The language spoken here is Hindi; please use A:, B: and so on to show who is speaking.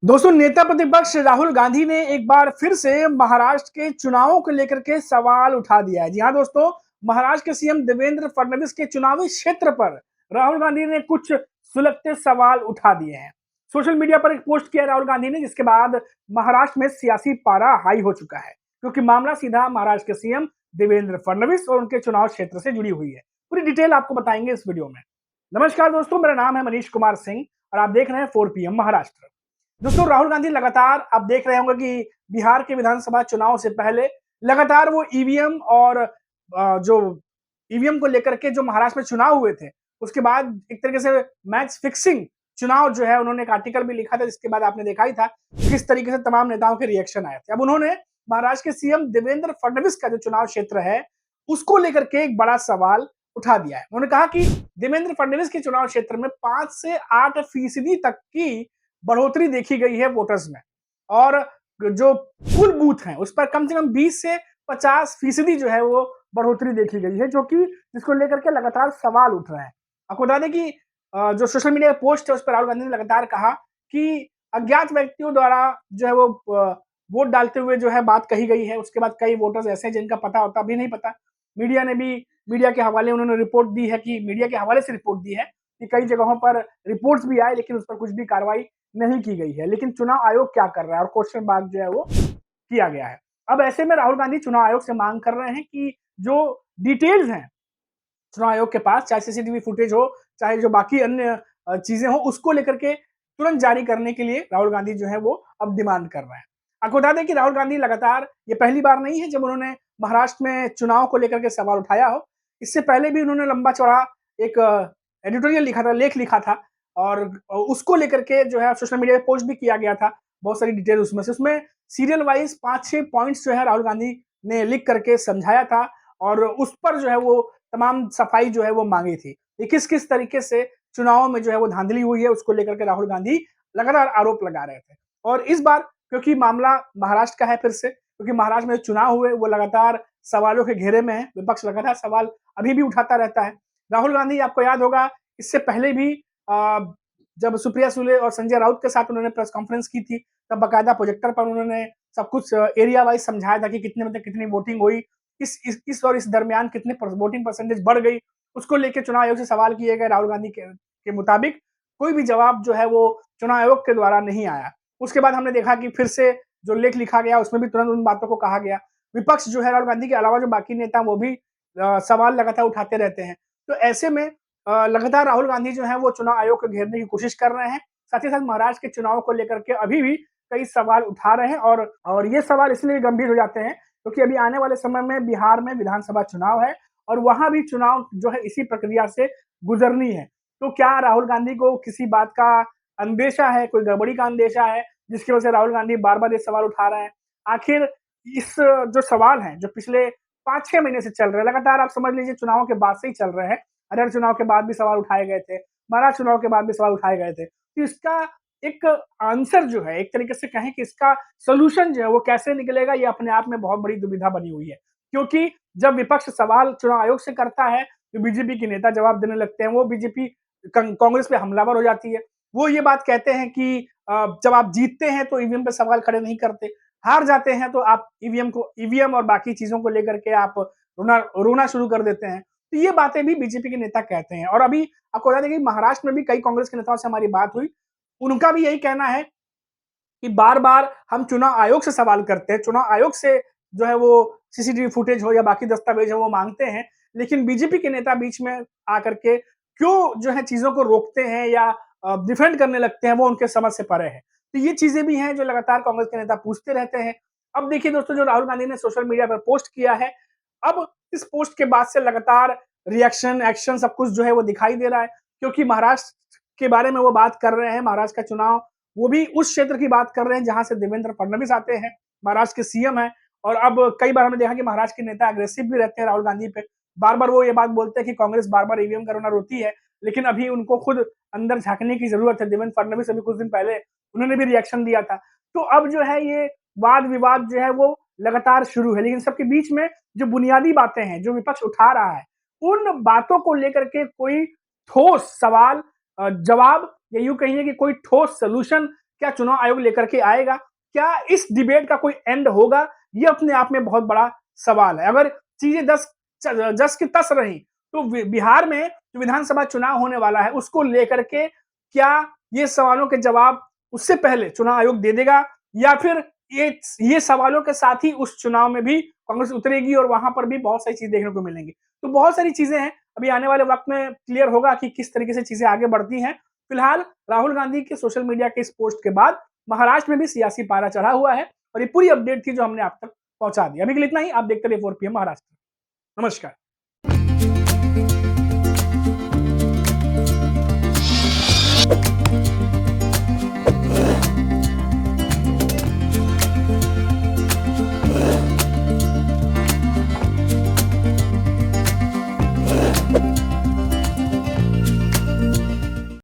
A: दोस्तों, नेता प्रतिपक्ष राहुल गांधी ने एक बार फिर से महाराष्ट्र के चुनावों को लेकर के सवाल उठा दिया है। जी हाँ दोस्तों, महाराष्ट्र के सीएम देवेंद्र फडणवीस के चुनावी क्षेत्र पर राहुल गांधी ने कुछ सुलगते सवाल उठा दिए हैं। सोशल मीडिया पर एक पोस्ट किया राहुल गांधी ने, जिसके बाद महाराष्ट्र में सियासी पारा हाई हो चुका है, क्योंकि मामला सीधा महाराष्ट्र के सीएम देवेंद्र फडणवीस और उनके चुनाव क्षेत्र से जुड़ी हुई है। पूरी डिटेल आपको बताएंगे इस वीडियो में। नमस्कार दोस्तों, मेरा नाम है मनीष कुमार सिंह और आप देख रहे हैं 4 PM महाराष्ट्र। दोस्तों, राहुल गांधी लगातार आप देख रहे होंगे कि बिहार के विधानसभा चुनाव से पहले लगातार वो ईवीएम और जो ईवीएम को लेकर के जो महाराष्ट्र में चुनाव हुए थे, उसके बाद एक तरीके से मैच फिक्सिंग चुनाव जो है, उन्होंने एक आर्टिकल भी लिखा था, जिसके बाद आपने देखा ही था किस तरीके से तमाम नेताओं के रिएक्शन आए थे। अब उन्होंने महाराष्ट्र के सीएम देवेंद्र फडणवीस का जो चुनाव क्षेत्र है, उसको लेकर के एक बड़ा सवाल उठा दिया है। उन्होंने कहा कि देवेंद्र फडणवीस के चुनाव क्षेत्र में 5 से 8% तक की बढ़ोतरी देखी गई है वोटर्स में, और जो कुल बूथ हैं उस पर कम से कम 20 से 50% जो है वो बढ़ोतरी देखी गई है, जो कि जिसको लेकर के लगातार सवाल उठ रहे हैं। आपको बता दें कि जो सोशल मीडिया पोस्ट है उस पर राहुल गांधी ने लगातार कहा कि अज्ञात व्यक्तियों द्वारा जो है वो वोट डालते हुए जो है बात कही गई है। उसके बाद कई वोटर्स ऐसे हैं जिनका पता होता भी नहीं पता। मीडिया ने भी मीडिया के हवाले उन्होंने रिपोर्ट दी है कि मीडिया के हवाले से रिपोर्ट दी है कि कई जगहों पर रिपोर्ट्स भी आए, लेकिन उस पर कुछ भी कार्रवाई नहीं की गई है। लेकिन चुनाव आयोग क्या कर रहा है, और क्वेश्चन मार्क जो है वो किया गया है। अब ऐसे में राहुल गांधी चुनाव आयोग से मांग कर रहे हैं कि जो डिटेल्स हैं चुनाव आयोग के पास, चाहे सीसीटीवी फुटेज हो, चाहे जो बाकी अन्य चीजें हो, उसको लेकर के तुरंत जारी करने के लिए राहुल गांधी जो है वो अब डिमांड कर रहे हैं। आपको बता दें कि राहुल गांधी लगातार, ये पहली बार नहीं है जब उन्होंने महाराष्ट्र में चुनाव को लेकर के सवाल उठाया हो। इससे पहले भी उन्होंने लंबा चौड़ा एक एडिटोरियल लिखा था, लेख लिखा था, और उसको लेकर के जो है सोशल मीडिया पे पोस्ट भी किया गया था। बहुत सारी डिटेल उसमें सीरियल वाइज 5-6 पॉइंट्स जो है राहुल गांधी ने लिख करके समझाया था, और उस पर जो है वो तमाम सफाई जो है वो मांगी थी। ये किस तरीके से चुनावों में जो है वो धांधली हुई है, उसको लेकर के राहुल गांधी लगातार आरोप लगा रहे थे। और इस बार क्योंकि मामला महाराष्ट्र का है, फिर से क्योंकि महाराष्ट्र में चुनाव हुए वो लगातार सवालों के घेरे में है, विपक्ष लगातार सवाल अभी भी उठाता रहता है। राहुल गांधी, आपको याद होगा, इससे पहले भी जब सुप्रिया सुले और संजय राउत के साथ उन्होंने प्रेस कॉन्फ्रेंस की थी, तब बाकायदा प्रोजेक्टर पर उन्होंने सब कुछ एरिया वाइज समझाया था कि कितने में कितनी वोटिंग हुई, इस दरमियान कितने वोटिंग परसेंटेज बढ़ गई। उसको लेके चुनाव आयोग से सवाल किए गए। राहुल गांधी के मुताबिक कोई भी जवाब जो है वो चुनाव आयोग के द्वारा नहीं आया। उसके बाद हमने देखा कि फिर से जो लेख लिखा गया उसमें भी तुरंत उन बातों को कहा गया। विपक्ष जो है राहुल गांधी के अलावा जो बाकी नेता, वो भी सवाल लगातार उठाते रहते हैं। तो ऐसे में लगातार राहुल गांधी जो है वो चुनाव आयोग को घेरने की कोशिश कर रहे हैं। साथ ही साथ महाराष्ट्र के चुनाव को लेकर के अभी भी कई सवाल उठा रहे हैं, और ये सवाल इसलिए गंभीर हो जाते हैं क्योंकि अभी आने वाले समय में बिहार में विधानसभा चुनाव है, और वहां भी चुनाव जो है इसी प्रक्रिया से गुजरनी है। तो क्या राहुल गांधी को किसी बात का अंदेशा है, कोई गड़बड़ी का अंदेशा है, जिसकी वजह से राहुल गांधी बार बार ये सवाल उठा रहे हैं? आखिर इस जो सवाल है जो पिछले 5-6 महीने से चल रहे हैं, लगातार आप समझ लीजिए चुनाव के बाद से ही चल रहे हैं। हरियाणा चुनाव के बाद भी सवाल उठाए गए थे, महाराष्ट्र चुनाव के बाद भी सवाल उठाए गए थे। तो इसका एक आंसर जो है, एक तरीके से कहें कि इसका सॉल्यूशन जो है वो कैसे निकलेगा, ये अपने आप में बहुत बड़ी दुविधा बनी हुई है। क्योंकि जब विपक्ष सवाल चुनाव आयोग से करता है, तो बीजेपी के नेता जवाब देने लगते हैं। वो बीजेपी कांग्रेस पे हमलावर हो जाती है। वो ये बात कहते हैं कि जब आप जीतते हैं तो ईवीएम पे सवाल खड़े नहीं करते, हार जाते हैं तो आप ईवीएम और बाकी चीजों को लेकर के आप रोना शुरू कर देते हैं। तो ये बातें भी बीजेपी के नेता कहते हैं। और अभी आपको बता दें कि महाराष्ट्र में भी कई कांग्रेस के नेताओं से हमारी बात हुई, उनका भी यही कहना है कि बार-बार हम चुनाव आयोग से सवाल करते हैं, चुनाव आयोग से जो है वो सीसीटीवी फुटेज हो या बाकी दस्तावेज हो वो माँगते हैं, लेकिन बीजेपी के नेता बीच में आकर के क्यों जो है चीज़ों को रोकते हैं या डिफेंड करने लगते हैं, वो उनके समझ से परे है। तो ये चीज़ें भी हैं जो लगातार कांग्रेस के नेता पूछते रहते हैं। अब देखिए दोस्तों, जो राहुल गांधी ने सोशल मीडिया पर पोस्ट किया है, अब इस पोस्ट के बाद से लगातार रिएक्शन, एक्शन सब कुछ जो है वो दिखाई दे रहा है, क्योंकि महाराष्ट्र के बारे में वो बात कर रहे हैं, महाराष्ट्र का चुनाव, वो भी उस क्षेत्र की बात कर रहे हैं जहां से देवेंद्र फडणवीस आते हैं, महाराष्ट्र के सीएम हैं। और अब कई बार हमने देखा कि महाराष्ट्र के नेता अग्रेसिव भी रहते हैं राहुल गांधी पे। बार-बार वो ये बात बोलते हैं कि कांग्रेस बार-बार ईवीएम का रोना रोती है, लेकिन अभी उनको खुद अंदर झाँकने की जरूरत है। देवेंद्र फडणवीस अभी कुछ दिन पहले उन्होंने भी रिएक्शन दिया था। तो अब जो है ये वाद-विवाद जो है वो लगातार शुरू है, लेकिन सबके बीच में जो बुनियादी बातें हैं, जो विपक्ष उठा रहा है, उन बातों को लेकर के कोई ठोस सवाल जवाब, या यूँ कहिए कि कोई ठोस सॉल्यूशन क्या चुनाव आयोग लेकर के आएगा? क्या इस डिबेट का कोई एंड होगा? ये अपने आप में बहुत बड़ा सवाल है। अगर चीजें जस की तस रही तो बिहार में जो विधानसभा चुनाव होने वाला है उसको लेकर के क्या ये सवालों के जवाब उससे पहले चुनाव आयोग दे देगा, या फिर ये सवालों के साथ ही उस चुनाव में भी कांग्रेस उतरेगी और वहां पर भी बहुत सारी चीजें देखने को मिलेंगी। तो बहुत सारी चीजें हैं, अभी आने वाले वक्त में क्लियर होगा कि किस तरीके से चीजें आगे बढ़ती हैं। फिलहाल राहुल गांधी के सोशल मीडिया के इस पोस्ट के बाद महाराष्ट्र में भी सियासी पारा चढ़ा हुआ है और ये पूरी अपडेट थी जो हमने आप तक पहुंचा दी। अभी के लिए इतना ही। आप देखते रहिए 4 PM महाराष्ट्र। नमस्कार।